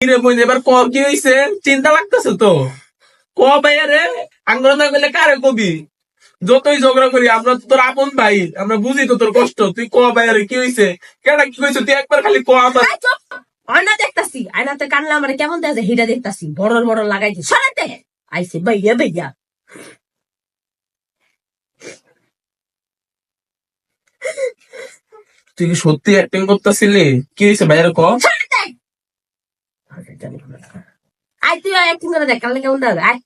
কিরে বই এবার ক কি হইছে চিন্তা লাগতেছে তো ক ভাইয়া রে আঙ্গুর না করলে কারে কবি যতই ঝগড়া করি আমরা তো তোর আপন ভাই আমরা বুঝি তো তোর কষ্ট তুই ক ভাইয়া রে কি হইছে কেডা কি কইছে তুই একবার খালি ক আমার আয়না দেখতাছি আয়নাতে কানলে আমার কেমন দেখে হিটা দেখতাছি বড় বড় লাগাইছি সরাতে আইসে ভাইয়া ভাইয়া তুই কি সত্যি অ্যাক্টিং করতেছিলি কি হইছে ভাইয়া ক আয় তুই একদিন করে দেখ কানলে কেমন দেখে আয়